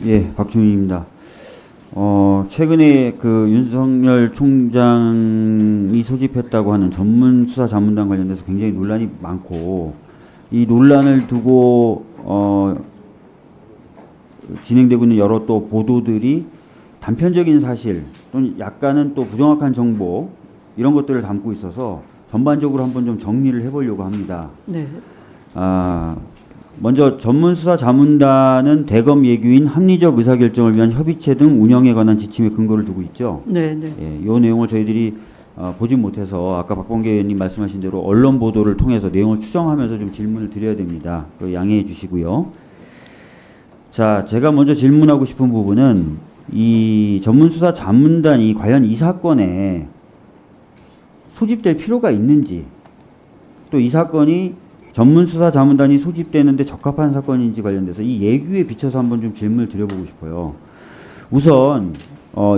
예, 박주민입니다. 최근에 그 윤석열 총장이 소집했다고 하는 전문수사자문단 관련돼서 굉장히 논란이 많고, 이 논란을 두고 진행되고 있는 여러 또 보도들이 단편적인 사실 또는 약간은 또 부정확한 정보 이런 것들을 담고 있어서 전반적으로 한번 좀 정리를 해보려고 합니다. 네. 먼저 전문수사자문단은 대검 예규인 합리적 의사결정을 위한 협의체 등 운영에 관한 지침에 근거를 두고 있죠. 네, 네. 예, 이 내용을 저희들이 보지 못해서 아까 박범계 의원님 말씀하신 대로 언론 보도를 통해서 내용을 추정하면서 좀 질문을 드려야 됩니다. 양해해 주시고요. 자, 제가 먼저 질문하고 싶은 부분은 이 전문수사자문단이 과연 이 사건에 소집될 필요가 있는지, 또 이 사건이 전문수사자문단이 소집되는데 적합한 사건인지 관련돼서 이 예규에 비춰서 한번 좀 질문을 드려보고 싶어요. 우선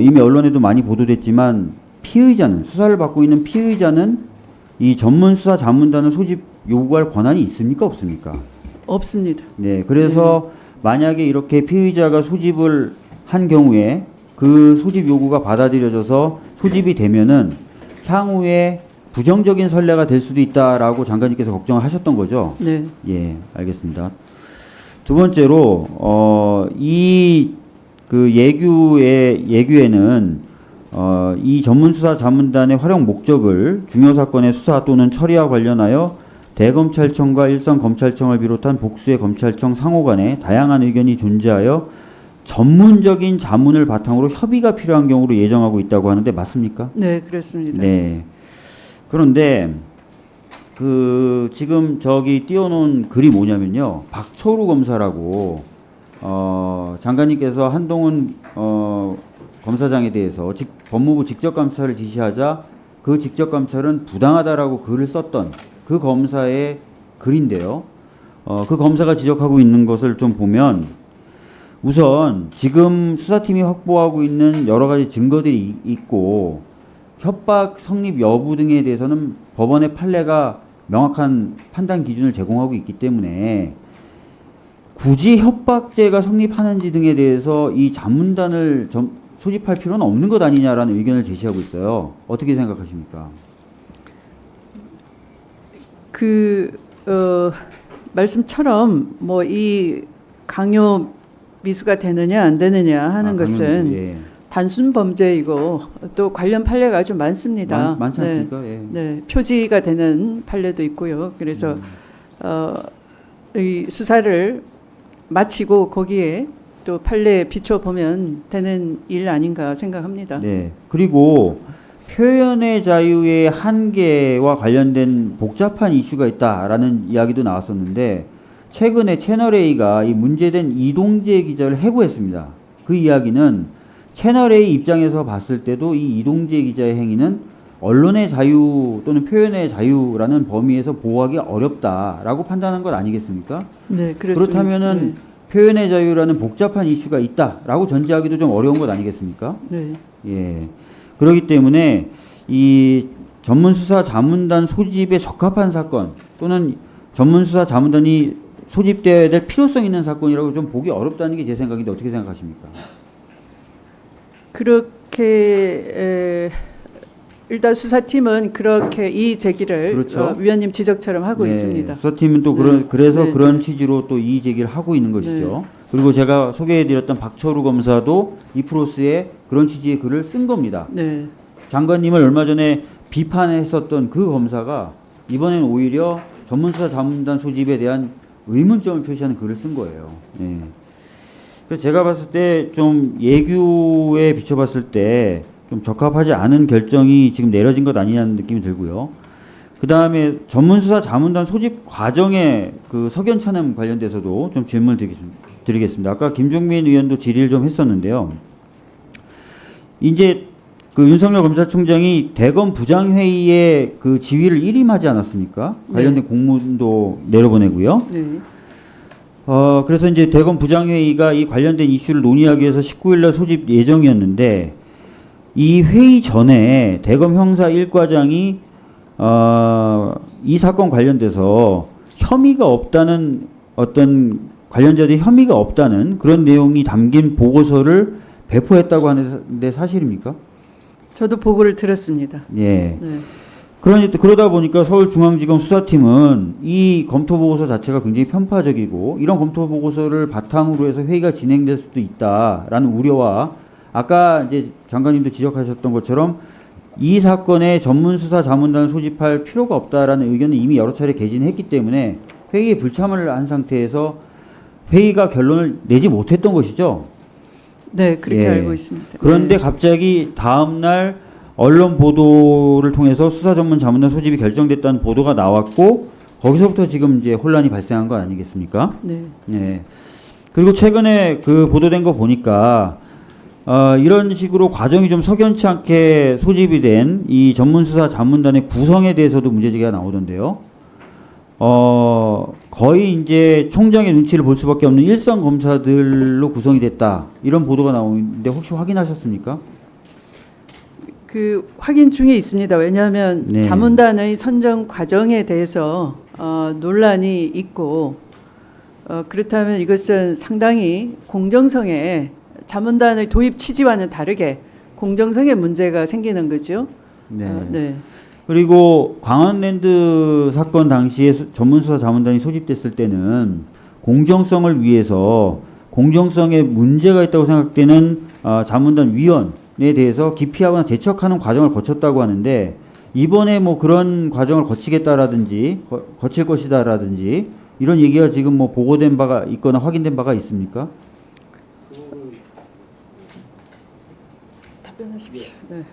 이미 언론에도 많이 보도됐지만 피의자는, 수사를 받고 있는 피의자는 이 전문수사자문단을 소집 요구할 권한이 있습니까, 없습니까? 없습니다. 네, 그래서 만약에 이렇게 피의자가 소집을 한 경우에 그 소집 요구가 받아들여져서 소집이 되면은 향후에 부정적인 선례가 될 수도 있다라고 장관님께서 걱정을 하셨던 거죠? 네. 예, 알겠습니다. 두 번째로 이 그 예규에는 이 전문수사자문단의 활용 목적을 중요 사건의 수사 또는 처리와 관련하여 대검찰청과 일선검찰청을 비롯한 복수의 검찰청 상호 간에 다양한 의견이 존재하여 전문적인 자문을 바탕으로 협의가 필요한 경우로 예정하고 있다고 하는데 맞습니까? 네, 그렇습니다. 네. 그런데 그 지금 저기 띄워놓은 글이 뭐냐면요, 박철우 검사라고 장관님께서 한동훈 검사장에 대해서 법무부 직접감찰을 지시하자 그 직접감찰은 부당하다라고 글을 썼던 그 검사의 글인데요. 그 검사가 지적하고 있는 것을 좀 보면 우선 지금 수사팀이 확보하고 있는 여러 가지 증거들이 있고 협박 성립 여부 등에 대해서는 법원의 판례가 명확한 판단 기준을 제공하고 있기 때문에 굳이 협박죄가 성립하는지 등에 대해서 이 자문단을 소집할 필요는 없는 것 아니냐라는 의견을 제시하고 있어요. 어떻게 생각하십니까? 말씀처럼 뭐 이 강요 미수가 되느냐 안 되느냐 하는 것은 예. 단순 범죄이고 또 관련 판례가 아주 많습니다. 많지 않습니까? 네. 예. 네, 표지가 되는 판례도 있고요. 그래서 이 수사를 마치고 거기에 또 판례에 비춰 보면 되는 일 아닌가 생각합니다. 네. 그리고 표현의 자유의 한계와 관련된 복잡한 이슈가 있다라는 이야기도 나왔었는데 최근에 채널A가 이 문제된 이동재 기자를 해고했습니다. 그 이야기는 채널A 입장에서 봤을 때도 이 이동재 기자의 행위는 언론의 자유 또는 표현의 자유라는 범위에서 보호하기 어렵다라고 판단한 것 아니겠습니까? 네, 그렇습니다. 그렇다면은 네. 표현의 자유라는 복잡한 이슈가 있다라고 전제하기도 좀 어려운 것 아니겠습니까? 네. 예. 그렇기 때문에 이 전문수사자문단 소집에 적합한 사건 또는 전문수사자문단이 소집되어야 될 필요성 있는 사건이라고 좀 보기 어렵다는 게 제 생각인데 어떻게 생각하십니까? 그렇게 일단 수사팀은 그렇게 이의 제기를 그렇죠. 위원님 지적처럼 하고 네, 있습니다. 수사팀은 또 네. 그래서 네, 그런 네. 취지로 또 이의 제기를 하고 있는 것이죠. 네. 그리고 제가 소개해드렸던 박철우 검사도 이프로스에 그런 취지의 글을 쓴 겁니다. 네. 장관님을 얼마 전에 비판했었던 그 검사가 이번에는 오히려 전문수사자문단 소집에 대한 의문점을 표시하는 글을 쓴 거예요. 예. 그래서 제가 봤을 때 좀 예규에 비춰봤을 때 좀 적합하지 않은 결정이 지금 내려진 것 아니냐는 느낌이 들고요. 그 다음에 전문수사자문단 소집 과정의 그 석연 차남 관련돼서도 좀 질문을 드리겠습니다. 아까 김종민 의원도 질의를 좀 했었는데요. 이제 그 윤석열 검찰총장이 대검 부장회의에 그 지휘를 일임하지 않았습니까? 관련된 공문도 내려보내고요. 네. 그래서 이제 대검 부장회의가 이 관련된 이슈를 논의하기 위해서 19일날 소집 예정이었는데 이 회의 전에 대검 형사 1과장이 이 사건 관련돼서 혐의가 없다는 어떤 관련자들이 혐의가 없다는 그런 내용이 담긴 보고서를 배포했다고 하는데 사실입니까? 저도 보고를 들었습니다. 예. 네. 그러다 보니까 서울중앙지검 수사팀은 이 검토 보고서 자체가 굉장히 편파적이고 이런 검토 보고서를 바탕으로 해서 회의가 진행될 수도 있다라는 우려와 아까 이제 장관님도 지적하셨던 것처럼 이 사건의 전문 수사 자문단을 소집할 필요가 없다라는 의견을 이미 여러 차례 개진했기 때문에 회의에 불참을 한 상태에서 회의가 결론을 내지 못했던 것이죠. 네, 그렇게 예. 알고 있습니다. 그런데 네. 갑자기 다음 날 언론 보도를 통해서 수사 전문 자문단 소집이 결정됐다는 보도가 나왔고 거기서부터 지금 이제 혼란이 발생한 거 아니겠습니까? 네. 네. 그리고 최근에 그 보도된 거 보니까 이런 식으로 과정이 좀 석연치 않게 소집이 된 이 전문수사 자문단의 구성에 대해서도 문제제기가 나오던데요. 거의 이제 총장의 눈치를 볼 수밖에 없는 일선 검사들로 구성이 됐다. 이런 보도가 나오는데 혹시 확인하셨습니까? 그 확인 중에 있습니다. 왜냐하면 네. 자문단의 선정 과정에 대해서 논란이 있고 그렇다면 이것은 상당히 공정성에 자문단의 도입 취지와는 다르게 공정성에 문제가 생기는 거죠. 네. 네. 그리고 광안랜드 사건 당시에 전문수사 자문단이 소집됐을 때는 공정성을 위해서 공정성에 문제가 있다고 생각되는 자문단 위원에 대해서 기피하거나 제척하는 과정을 거쳤다고 하는데 이번에 뭐 그런 과정을 거치겠다라든지 거칠 것이다라든지 이런 얘기가 지금 뭐 보고된 바가 있거나 확인된 바가 있습니까? 답변하십시오. 네.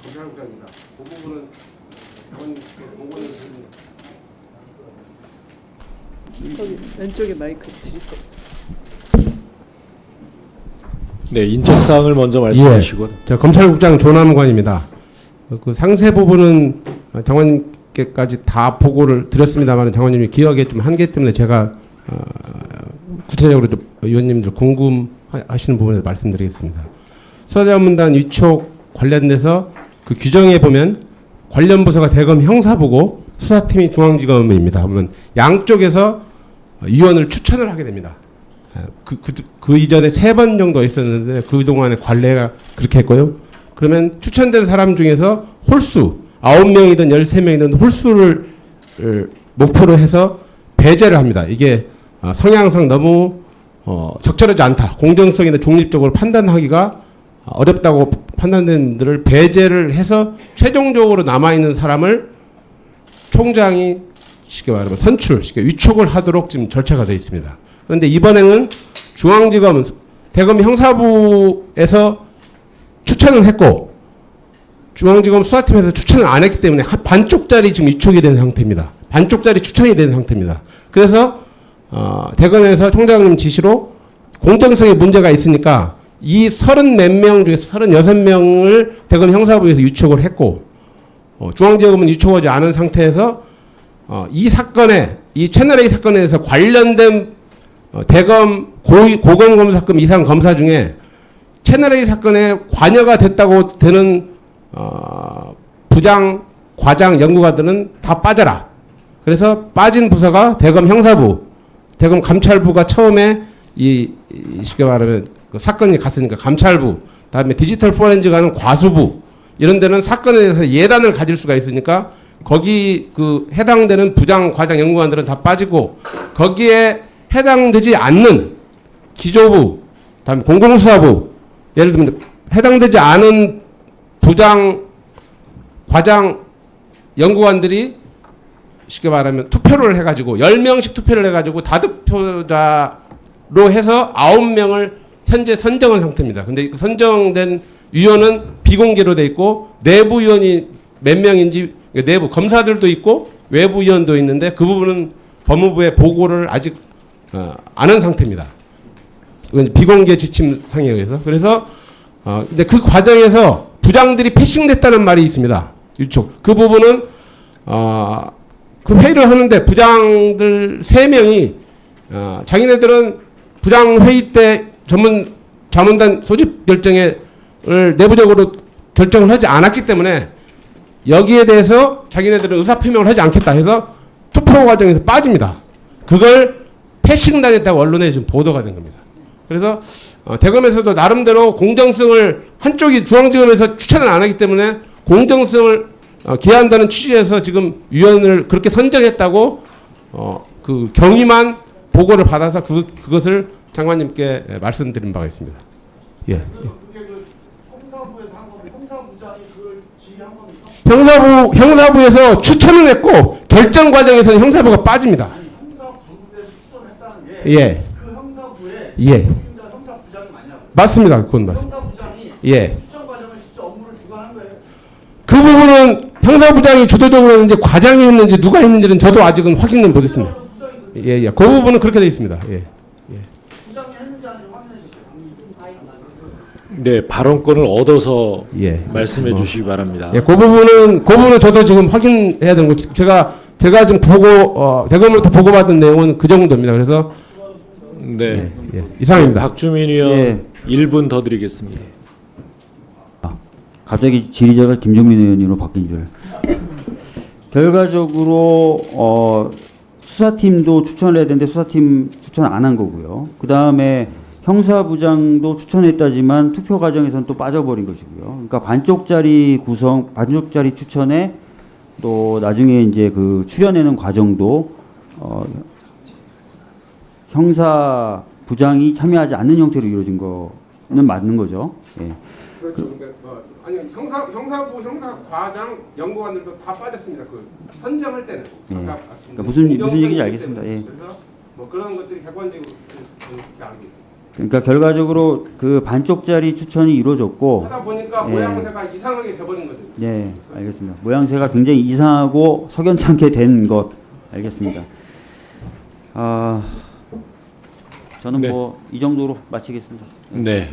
검찰국장입니다. 그 부분은 장관님께 보고는 거기 왼쪽에 마이크 드리세요. 네, 인적 사항을 먼저 말씀하시고. 저 검찰국장 조남관입니다. 그 상세 부분은 장관님께까지 다 보고를 드렸습니다만 장관님이 기억에 좀 한계 때문에 제가 구체적으로 좀 의원님들 궁금하시는 부분에서 말씀드리겠습니다. 수사자문단 위촉 관련돼서 그 규정에 보면 관련 부서가 대검 형사부고 수사팀이 중앙지검입니다. 그러면 양쪽에서 위원을 추천을 하게 됩니다. 그 이전에 3번 정도 있었는데 그동안에 관례가 그렇게 했고요. 그러면 추천된 사람 중에서 홀수 9명이든 13명이든 홀수를 목표로 해서 배제를 합니다. 이게 성향상 너무 적절하지 않다. 공정성이나 중립적으로 판단하기가 어렵다고 판단된 분들을 배제를 해서 최종적으로 남아있는 사람을 총장이 쉽게 말하면 쉽게 위촉을 하도록 지금 절차가 되어 있습니다. 그런데 이번에는 중앙지검 대검 형사부에서 추천을 했고 중앙지검 수사팀에서 추천을 안 했기 때문에 반쪽짜리 지금 위촉이 된 상태입니다. 반쪽짜리 추천이 된 상태입니다. 그래서 대검에서 총장님 지시로 공정성에 문제가 있으니까 이 30몇 명 중에서 36명을 대검 형사부에서 위촉을 했고 중앙지검은 위촉하지 않은 상태에서 이 사건에 이 채널A 사건에 대해서 관련된 대검 고검검사 사건 이상 검사 중에 채널A 사건에 관여가 됐다고 되는 부장, 과장, 연구관들은 다 빠져라. 그래서 빠진 부서가 대검 형사부, 대검 감찰부가 처음에 쉽게 말하면 그 사건이 갔으니까 감찰부, 다음에 디지털 포렌식하는 과수부 이런 데는 사건에 대해서 예단을 가질 수가 있으니까 거기 그 해당되는 부장, 과장, 연구관들은 다 빠지고 거기에 해당되지 않는 기조부, 다음에 공공수사부 예를 들면 해당되지 않은 부장, 과장, 연구관들이 쉽게 말하면 투표를 해가지고 10명씩 투표를 해가지고 다득표자로 해서 9명을 현재 선정한 상태입니다. 근데 그 선정된 위원은 비공개로 돼 있고 내부 위원이 몇 명인지 내부 검사들도 있고 외부 위원도 있는데 그 부분은 법무부에 보고를 아직 안 한 상태입니다. 이건 비공개 지침상에 의해서. 그래서 근데 그 과정에서 부장들이 패싱됐다는 말이 있습니다. 유촉. 그 부분은 그 회의를 하는데 부장들 3명이 자기네들은 부장 회의 때 전문 자문단 소집 결정을 내부적으로 결정을 하지 않았기 때문에 여기에 대해서 자기네들은 의사표명을 하지 않겠다 해서 투표 과정에서 빠집니다. 그걸 패싱당했다고 언론에 지금 보도가 된 겁니다. 그래서 대검에서도 나름대로 공정성을 한쪽이 중앙지검에서 추천을 안 하기 때문에 공정성을 기한다는 취지에서 지금 위원을 그렇게 선정했다고 그 경위만 보고를 받아서 그것을 장관님께 말씀드린 바가 있습니다. 예. 그게 그 형사부에서 한 겁니다. 형사부장이 그걸 지휘한 겁니까? 형사부에서 추천을 했고 결정 과정에서는 형사부가 빠집니다. 아니 형사부에서 추천했다는 게 예. 그 형사부의 예. 책임자 형사부장이 맞냐고. 맞습니다. 그건 맞습니다. 형사부장이 예. 추천 과정을 직접 업무를 주관한 거예요. 그 부분은 형사부장이 주도적으로 했는지 과장이 했는지 누가 했는지는 저도 아직은 확인은 못했습니다. 부장이 예, 예. 그 부분은 그렇게 되어 있습니다. 예. 부장이 했는지 아닌지 확인해 주세요. 네, 발언권을 얻어서 예. 말씀해 주시기 바랍니다. 예, 그 부분은 저도 지금 확인해야 되는 거. 제가 지금 대검으로부터 보고받은 내용은 그 정도입니다. 그래서 네. 예, 이상입니다. 박주민 의원 예. 1분 더 드리겠습니다. 갑자기 지리자가 김종민 의원으로 바뀐 줄. 결과적으로 수사팀도 추천을 해야 되는데 수사팀 추천 안 한 거고요. 그 다음에 형사부장도 추천했다지만 투표 과정에서는 또 빠져버린 것이고요. 그러니까 반쪽짜리 추천에 또 나중에 이제 그 추려내는 과정도 형사부장이 참여하지 않는 형태로 이루어진 거는 맞는 거죠. 예. 그렇죠. 아니 형사부 형사과장 연구관들도 다 빠졌습니다. 그 선정할 때는. 예. 아까 그러니까 무슨 얘기인지 알겠습니다. 예. 그래서 뭐 그런 것들이 객관적으로 알고 있습니다. 그러니까 결과적으로 그 반쪽짜리 추천이 이루어졌고, 하다 보니까 예. 모양새가 이상하게 돼버린 거죠. 예, 알겠습니다. 모양새가 굉장히 이상하고 석연찮게 된 것, 알겠습니다. 저는 네. 뭐 이 정도로 마치겠습니다. 네.